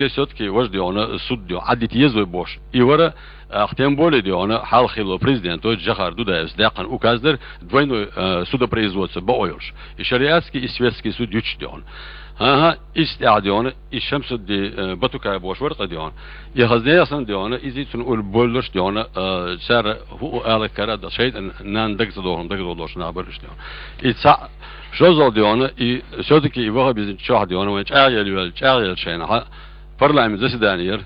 все-таки вождь она суд дел عدت يزوي бош и вора اختيم более дел حال خلو президент جخار دودا сдакан указдер двойной судопроизводство боёш и шариатский и светский суд юч дел ها استعديون الشمس دي بتوكا بوش ورقة ديون يخزني أصلا ديون إذا تنقول بولش ديون سر هو على كرا شيء نان دكت دولش نابرش ديون إتسع شو زود ديون شو دكي يبغى بيزن شاه ديون وينش أعيل شيء ها برلام زي دانير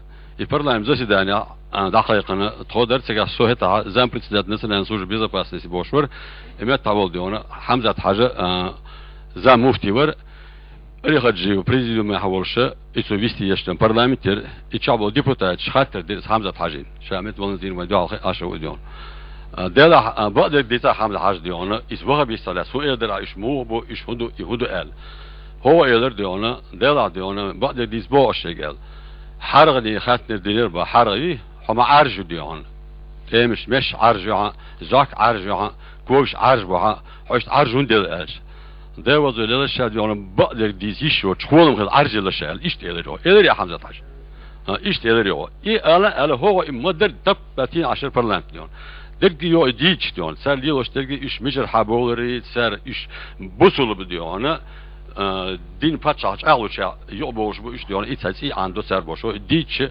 برلام زي دانيا دقيقة تقدر تجاه سوهتا زين بريتزات مثلا نسوج بيزا باسنسي بوشور إمات تعول ديون حمزة حاجة زين مفتي ور ريخجي بريزيدوم حولشه يسويستي يشتم برلمانتر يشابو ديبوتات شخاتر ديس حمزة حاجين شامت ولنزين وديال عشرة ديون دلا بعد ديتا حمزة حاج ديون يسوها بيستلا سو يقدر يشمو بو يشهدو يهودو قال هو يقدر ديون دلا ديون بعد ديس بو اشيغال حرق دي خاتر دير با حرقي هما عرج ديون مش عرج زاك عرج كوش عرج بها هوش عرجون ديل اش ده was öyle şey diyorum bakler dizi şu çoğunum kadar arjılı şey işte eleri o eleri Hamza Taş işte eleri o ala هو مدر تبتين 10 parlament diyor dergi yo diç diyor ser diyor işte dergi iş meşer habolları ser iş busulu diyor ona din paçaç ağlıça yo boş bu iş diyor itsi ando ser boş o diç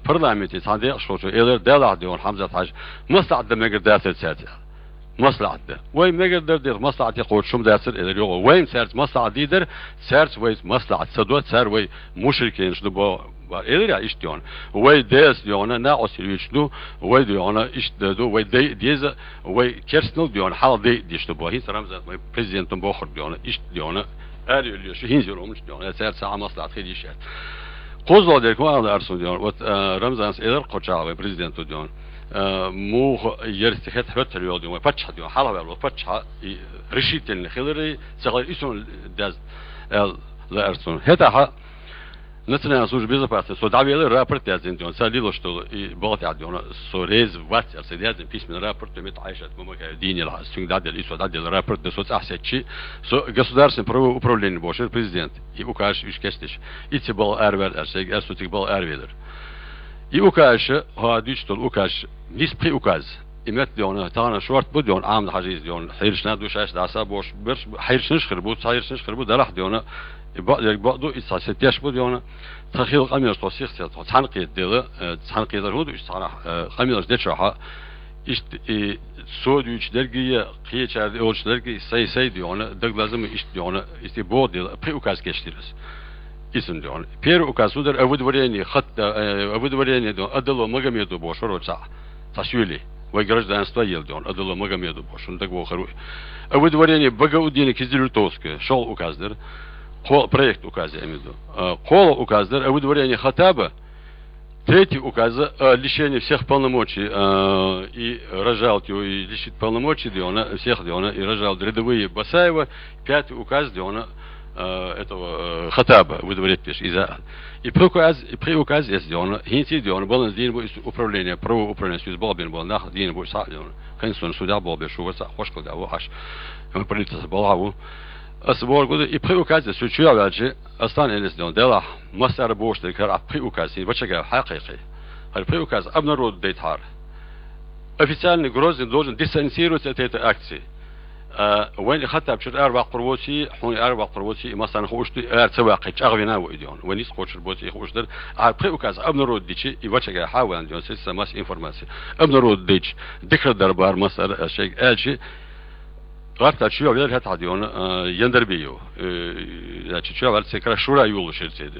parlamenti sade şu eler dela diyor Hamza Taş mustad demek derse serti مصلحة ده وين ما يقدر دير مصلحة يقول شو مدرسر إلى اليوم وين سارت مصلحة ديدر سارت وين مصلحة سدوات سار وين مشركين شنو بو إلى إيش ديون وين ديس ديونا ناقص يشنو وين ديونا إيش دو وين دي ديز وين كيرسنل ديون حال دي شنو بو هي رمزات وين بريزيدنت بوخر ديونا إيش ديونا أريول شو هينزلوا مش ديونا سارت ساعة مصلحة خير يشات قوزو ديركم هذا أرسل ديون وت رمزان إلى قطعة بريزيدنت ديون مو يرتخت حبت اليوم يوم فتح اليوم حاله بالو فتح رشيت الخلري صغير اسم داز الارسون هذا نتنا نسوج بيزا بس سو دعوي رابرت دازين ديون ساليلو شتو بوت يعدون سوريز وات سيدازين فيش من رابرت مت عايشه ممك ديني لا سون دادل اسو دادل رابرت ده سوت احسچي سو государственный управление бош президент и укаш ишкестиш итибал арвер арсег арсутикбал арведер и укаш هاديش تول укаш نيس بري اوكاز إمات ديون تانا شورت بديون عام حجيز ديون حيرش نادو شاش دعسا بوش برش حيرش نشخر بود حيرش نشخر بود دلح ديون بعضو إساسيتياش بديون تخيل قميص توسيخ تحنقيد ديلا تحنقيد الهود إيش تحنا قميص ديشها إيش سود يش درجية قية شاد أولش درجي سي ديون دق لازم إيش ديون إيش بود ديلا بري اوكاز كشتيرس اسم ديون بير اوكاز ودر أود وريني خط أود وريني ديون أدلو مجميدو بوشور وتسع تسويلي ويجرج دانستا يلدون أدلو مجميدو بوشون دق وخروي أود وريني بقى وديني كزيل توسك شغل اوكازدر قول проект указе имеду قول указдер أود وريني خطابة третий указ лишение всех полномочий и рожалки и лишить полномочий диона всех диона и рожал рядовые Басаева пятый указ диона этого хатаба выдворить пиш и при указ есть диона хинти диона баланс дин бо управление право управление с балбин бол нах дин бо са диона конституция суда бол бе шува са хошко да ваш полиция балаву أسبوع قد يبقى كذا سوتشيا بعدي أصلاً إنس دون دلا مصدر بوش ذكر أبقى كذا بتشجع حقيقي هالبقى كذا أبنى رود بيتهار أفيسال نجروز دوجن ديسنسيرو تأتي أكسي وين خدت بشر أربع قروسي حون أربع قروسي مثلاً خوشتي أرتواقي أغنى وإديون ونيس خوش البوتي خوش در أبقى كذا أبنى رود ديشي يبتشجع حاول ديون سيس ماس إنفورماسي أبنى رود ديش ذكر دربار مصدر الشيء ألشي قرطة شو غير هات عديون يندر بيو لا شو غير سكر شورا يقول شرطة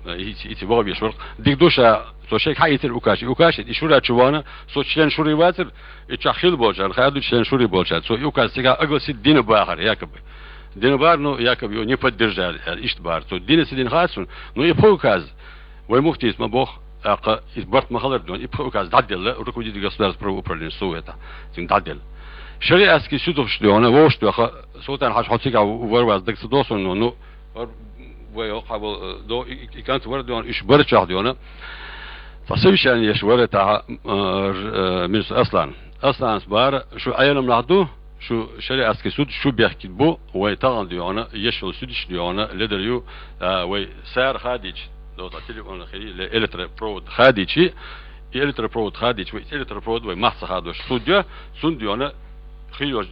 هي تبغى بيشورق ديك دوشة سوشيك حيتر أوكاش شورا شوانا سوشيان شوري واتر يتشخيل بولشان خيادو شيان شوري بولشان سو أوكاش سكر أقول سيد دين باخر ياكب دين بار نو ياكب يو نيفت درجة إيش بار سو دين سيدين خاصون نو يبوكاز ويمفتي اسمه بوخ أق إثبات مخالر دون يبوكاز دادل ركودي دجاسدارس برو برلين سويتا تين دادل شري اسكي سودوش ديونا ووش دوخا سوتان حاج حوتيكا ورواز دك سدوسون نو ويو قبل دو كانت ورد ديون ايش برشا ديونا فسويش يعني يشور تاع من اصلا سبار شو عينم نعدو شو شري اسكي سود شو بيحكي بو ويتاغن ديونا يشل سودش ديونا لدريو وي سار خادج لو تليفون خلي إلتر برود خاديشي إلتر برود خاديش إلتر برود ومحص هادوش سوديو أنا خيوش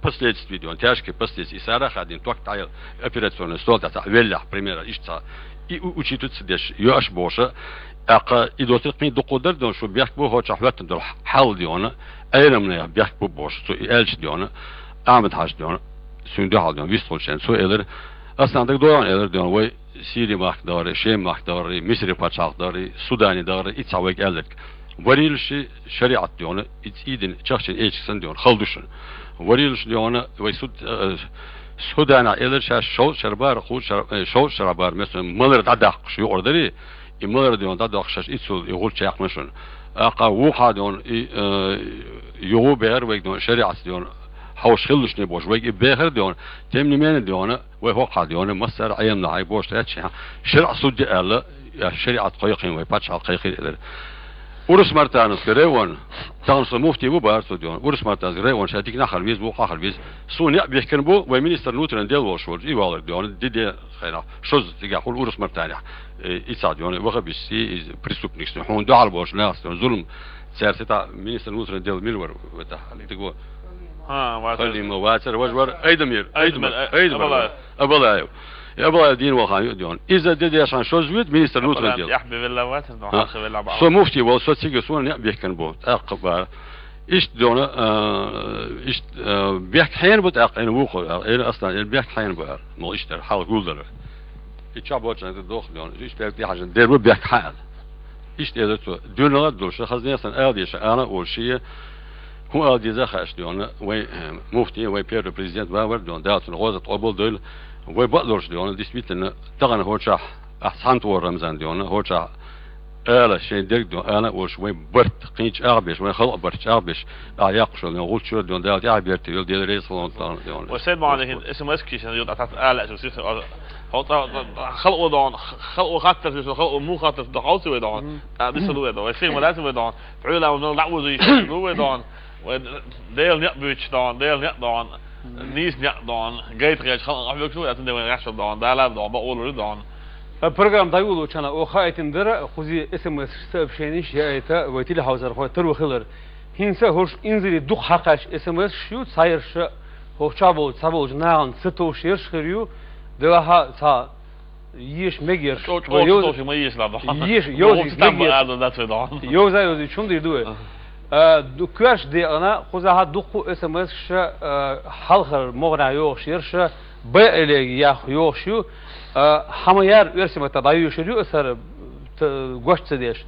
последствия он тяжкие последствия сара ходим только та операционный стол та веллах примера ишца и учитывается деш ёш боша ака идотик ми докудер дон шо бяк бу хоч ахват дол хал диона айрамна бяк бу бош су элч диона Ahmet Haç diyor sündü hal diyor vistolşen su eler aslında doğan eler diyor ve Suriye makdarı şey makdarı Mısır paçakları Sudani darı iç savak eler varilşi şeriat diyor iç idin çakçın eçsin diyor halduşun varilşi diyor ve Sudana eler şol şerbar şol şerbar mesela malar dadak şu orderi malar diyor dadak şaş içsul yol çakmışın aqa wuha diyor yoğu ber ve diyor şeriat diyor حوش خلش نبوش ويجي بآخر ديون تمني من ديون ويوقع ديون مصر أيام نعي بوش تأتش شرع صد ألا شريعة قيقين ويباتش على قيقين إلى ورس مرتانس كريون تانس مفتي بو بارتو ديون ورس مرتانس كريون شاتيك نخل ويز بو قاخل ويز سوني بيحكن بو ومينستر نوترن ديال وشور يوالر ديون دي خينا شوز تيقول ورس مرتانح إتصاد ديون وغبيسي بريستوبنيكس حون دعال بوش ناس ظلم سيرسيتا مينستر نوترن ديال ميلور وتا اللي تقول خلي مواتر وجور ايدمير ابلايو ابلايو دين وخان ديون اذا دي عشان شو زويد مينستر نوترن ديال يحبي بالله واتر دون حاسب بالله بعض سو مفتي ولا سو تيجي سو بيحكن بو اقبا ايش دون ايش بيحكي حين بتاقين وقو اصلا بيحكي حين بقى مو ايش حال قولدر يتشابوت عند الدوخ ديون ايش بيحكي حاجه دير بيحكي حال ايش تقدر دون لا دول شخص اصلا اديش انا اول شيء هو أديزا خاش ديون وي مفتي وي بير بريزيدنت باور ديون دات الغوزة قبول دول وي بقدرش ديون ديسبيتن تغن هوشا أحسن تور رمزان ديون هوشا آلا شيء ديك ديون أنا وش وي برت قينش أغبش وي خلق برت أغبش أعيقش ديون غول شو ديون دات أعبيرتي يول ديال رئيس فلان ديون وسيد معنا اسم اسكيش يود أتعط آلا شو سيس خلقوا دون خلقوا خاطر خلقوا مو خاطر دعوتي ودون ديسلو ودون ويصير ملازم ودون فعلا ونلعبوا زي شو ودون deel niet buurt dan, deel niet dan, niets niet dan, geitreed gaan afwerken zo, dat doen we rechts dan, daar laten dan, bij oorlog dan. البرنامج ده يقولوا كنا أخايت ندرة خذي اسم استبشينيش يا إتا ويتيلي حوزر خوي ترو خلر هنسا هوش إنزلي دق حقش اسم شو صاير شو هو شابو صابو جناعن ستو شيرش خريو ده تا يش مجير يوز ما يش لا يش يوز مجير يوز شون ديدوه دو كرش دي أنا خذها دقو اسمس ش حلخر مغنى يوشير ش بقلي يا يوشيو حميار يرسم تضايو شريو أثر гость сидишь.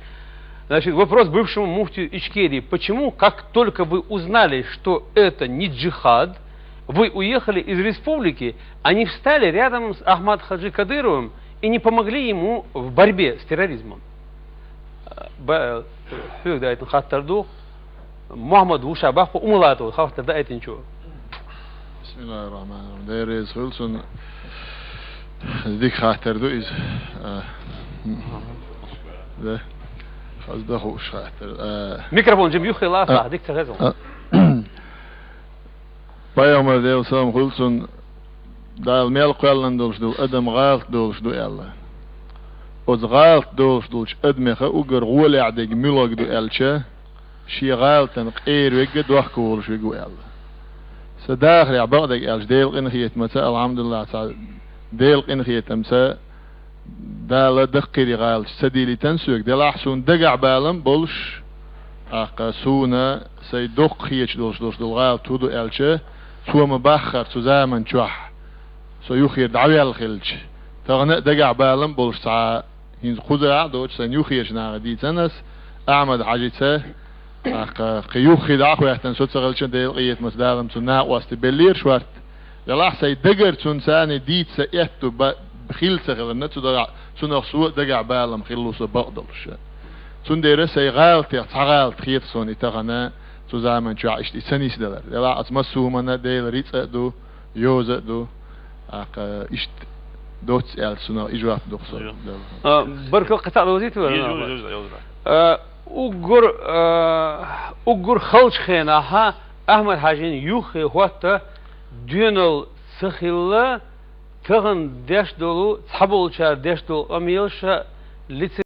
Значит, вопрос бывшему муфтию Ичкерии. Почему, как только вы узнали, что это не джихад, вы уехали из республики, они встали рядом с Ахмад Хаджи Кадыровым и не помогли ему в борьбе с терроризмом? محمد وشابه وملاته خافت دقيت نشوف. بسم الله الرحمن الرحيم. داير يسولسون ذيك خاطر دو إز ده خلاص ده خوش خاطر ميكروفون جيب يخي لا صح ديك تغزون. بايوم ده وسام خلصون ده الميل قلنا دولش دول أدم غالط دولش دو يلا. غالط دولش أدم خا أجر غول عدق ملق دو يلشه. شي غالطن قير ويجد وحكول شو يقول الله سداخل عبادك الش ديل إنخيت مساء الحمد لله تعالى ديل إنخيت مساء دال دقيري غالش سديلي تنسوك ديل أحسون دقع بالم بولش أقاسونا سيدق خيش دولش دول غال تودو الشه سو مبخر سو زامن شوح سو يخير دعوي الخلش تغنى دقع بالم بولش ساعة هين خزع دوش سن يخيش ناغدي تنس أعمد حاجته قيوخي دعوة يحتن سوت غلشن ديل قيت مسدالم سنا واست بلير شوارت يلا حسي دقر سنساني ديت سيحتو بخيل سغل نتو دقع سنة سوء دقع بالم خلو سبقدلش سن دير سي غالت يتغالت خيط سوني تغنى سو زامن شو عشت سنيس دلر يلا اتمسو منا ديل ريت دو يوز دو اشت دوتس ال سنة اجوات دوخسو بركو قطع وزيت ولا أجر خلش خيناها أحمد حاجين يوخي هوتا دينال سخيلة تغن ديش دولو تحبول شا ديش دول أميلشا لتس